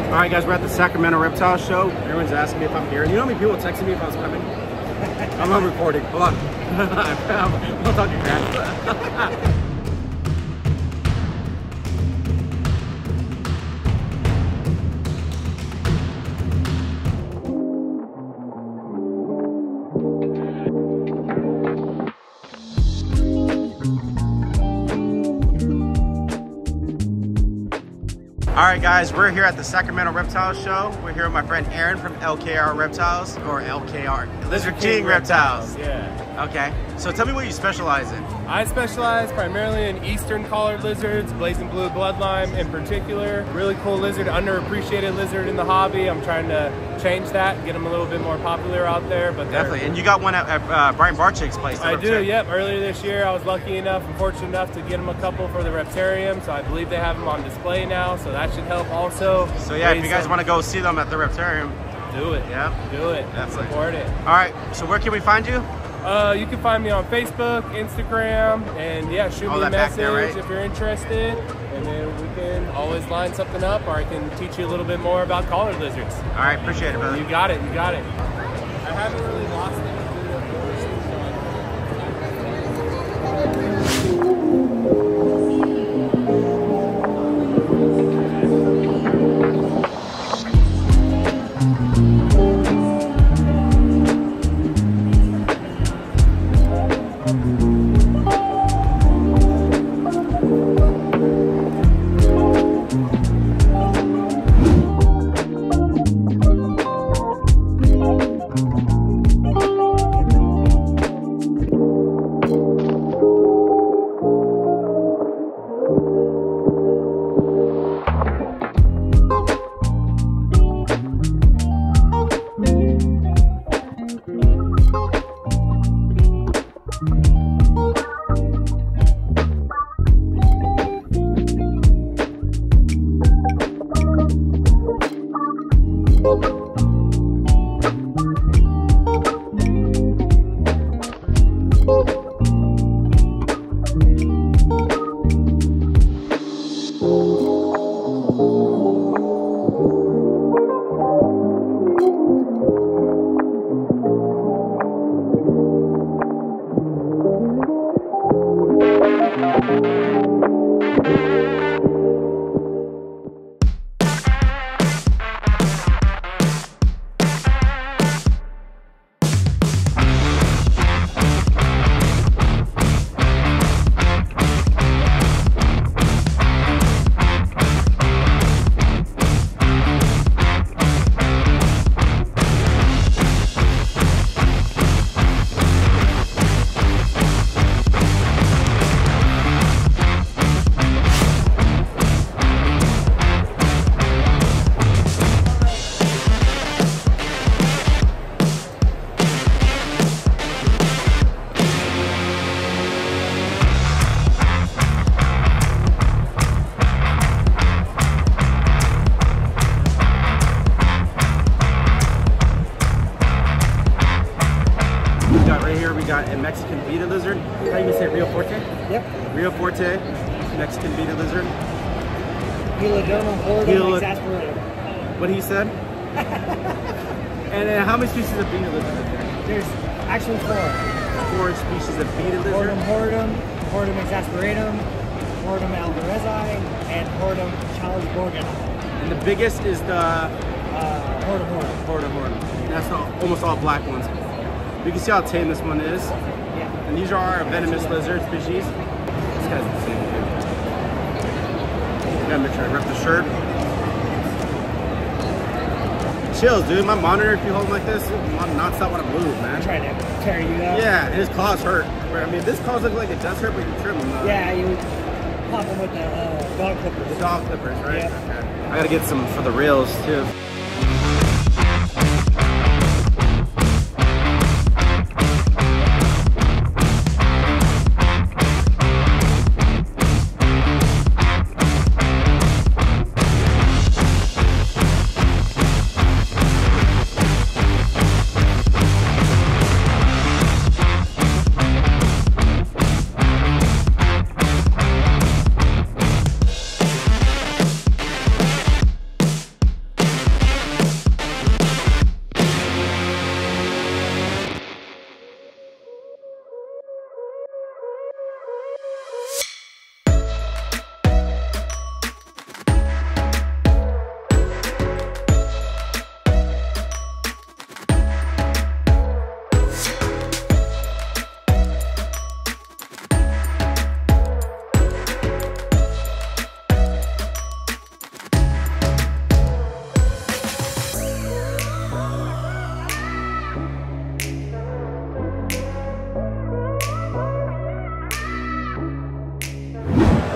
All right, guys, we're at the Sacramento Reptile Show. Everyone's asking me if I'm here. You know how many people texted me if I was coming? I'm not recording. Hold on. We'll talk to you, Grant. All right, guys, we're here at the Sacramento Reptile Show. We're here with my friend Aaron from LKR Reptiles, or LKR, Lizard King Reptiles. Yeah. Okay, so tell me what you specialize in. I specialize primarily in eastern collared lizards, blazing blue bloodline in particular. Really cool lizard, underappreciated lizard in the hobby. I'm trying to change that, get them a little bit more popular out there. But definitely, and you got one at Brian Barchick's place. I do, yep. Earlier this year, I was lucky enough and fortunate enough to get them a couple for the Reptarium, so I believe they have them on display now, so that should help also. So yeah, if you guys want to go see them at the Reptarium, do it. Yeah, do it. Definitely. Support it. All right, so where can we find you? You can find me on Facebook, Instagram, and yeah, shoot me a message if you're interested, and then we can always line something up, or I can teach you a little bit more about collared lizards. All right, appreciate it, brother. You got it, you got it. I haven't really lost it. We got a Mexican beaded lizard. How do you say, Rio Forte? Yep. Rio Forte, Mexican beaded lizard. Heloderma horridum exasperatum. What he said? And how many species of beaded lizard is there? There's actually 4 species of beaded lizard. Horridum, horridum exasperatum, horridum alvarezi, and horridum charlesborghini. And the biggest is the horridum. That's almost all black ones. You can see how tame this one is. Yeah. And these are our venomous lizard species. This guy's insane, dude. Gotta make sure I rip the shirt. Chills, dude. My monitor, if you hold him like this, non-stop want to move, man. I'm trying to tear you out. Yeah, and his claws hurt. I mean, this claws look like it does hurt, but you trim them. Yeah, you would pop them with the dog clippers. The dog clippers, right? Yeah. Okay. I gotta get some for the reels, too.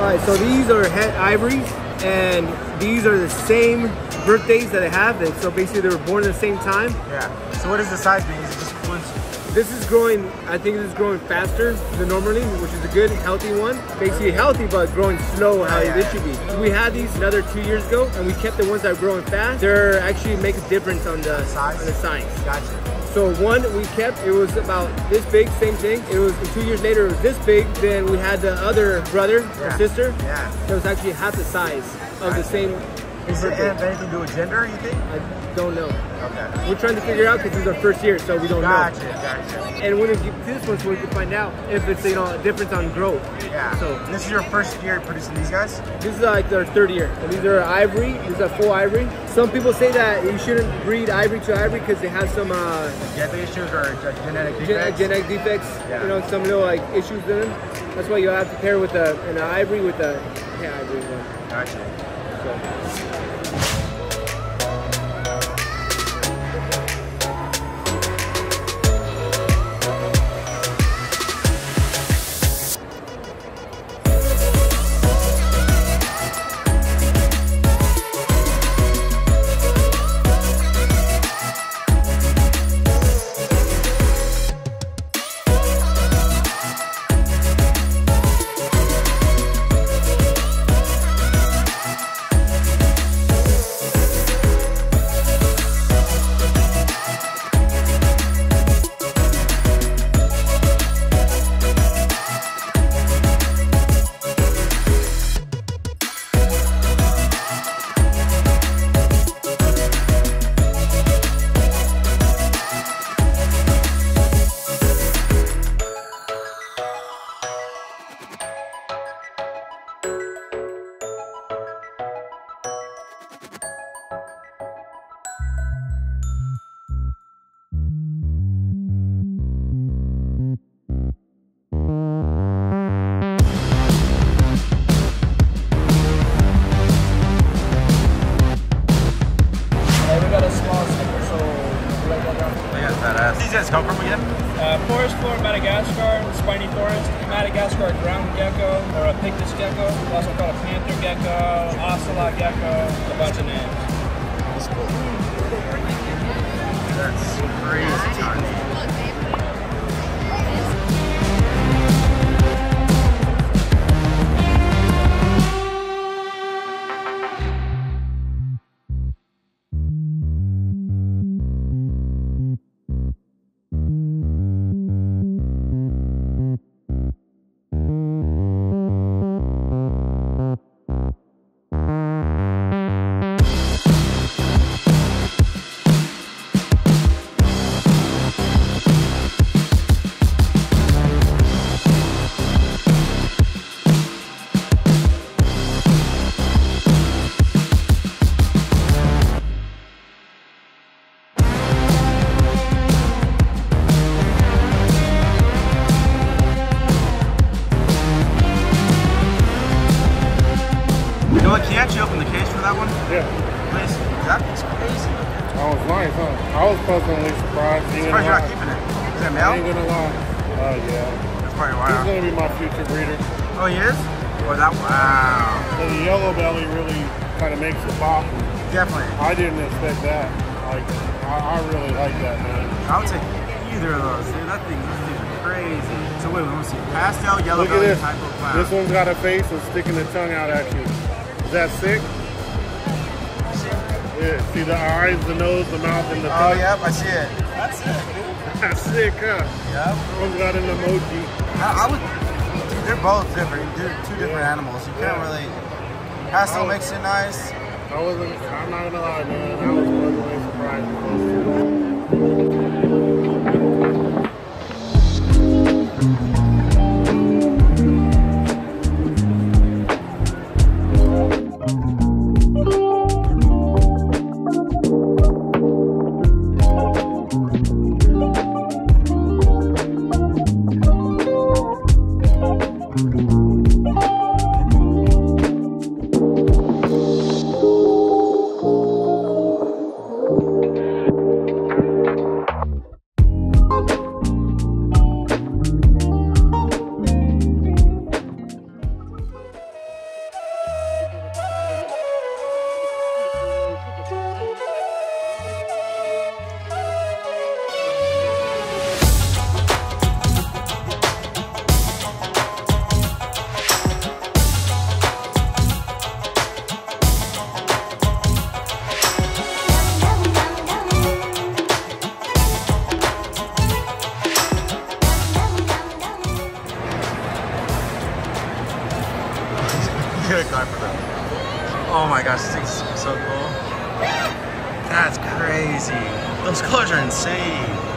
Alright, so these are het ivories, and these are the same birthdays that I have. So basically they were born at the same time. Yeah. So what is the size being? Is it just one? This is growing, I think this is growing faster than normally, which is a good, healthy one. Basically healthy, but growing slow how this should be. We had these another 2 years ago, and we kept the ones that are growing fast. They're actually make a difference on the size. Gotcha. So one we kept, it was about this big, same thing. It was 2 years later, it was this big. Then we had the other brother or sister. Yeah. That was actually half the size of the same. Is it have anything to do with gender, you think? I don't know. Okay. We're trying to figure out because this is our first year, so we don't know. Gotcha. And when we get this one, so we can find out if it's, you know, a difference on growth. Yeah. So this is your first year producing these guys? this is like their third year. And these are ivory. These are full ivory. Some people say that you shouldn't breed ivory to ivory because they have some genetic issues or genetic defects. Genetic defects. Yeah. You know, some little like issues in them. That's why you have to pair with an ivory with a ivory one. Gotcha. So. These guys come from again? Forest floor, Madagascar, spiny forest, Madagascar ground gecko, or a pictus gecko, also called a panther gecko, ocelot gecko, a bunch of names. That's cool. That's crazy tiny. Can't you open the case for that one? Yeah. Please? That thing's crazy. I was nice, huh? I was pleasantly surprised. Surprised you're not keeping it. Is that I male? ain't gonna lie. Yeah. That's probably why. He's gonna be my future breeder. Oh, he is? Oh, that, wow. So the yellow belly really kind of makes it pop. Definitely. I didn't expect that. Like, I really like that, man. I would take either of those, dude. Those things are crazy. So wait, we want to see pastel, yellow Look at belly, this. type of clown. This one's got a face and sticking the tongue out at you. Is that sick? Yeah, see the eyes, the nose, the mouth, and the tongue? Oh, yep, I see it. That's it. That's sick, huh? Yep. One's got an emoji. I would, dude, they're both different. They're two different animals. You can't really, pastel makes it nice. I'm not gonna lie, man. I was pleasantly surprised. die for them. Oh my gosh, this thing's so cool. That's crazy. Those colors are insane.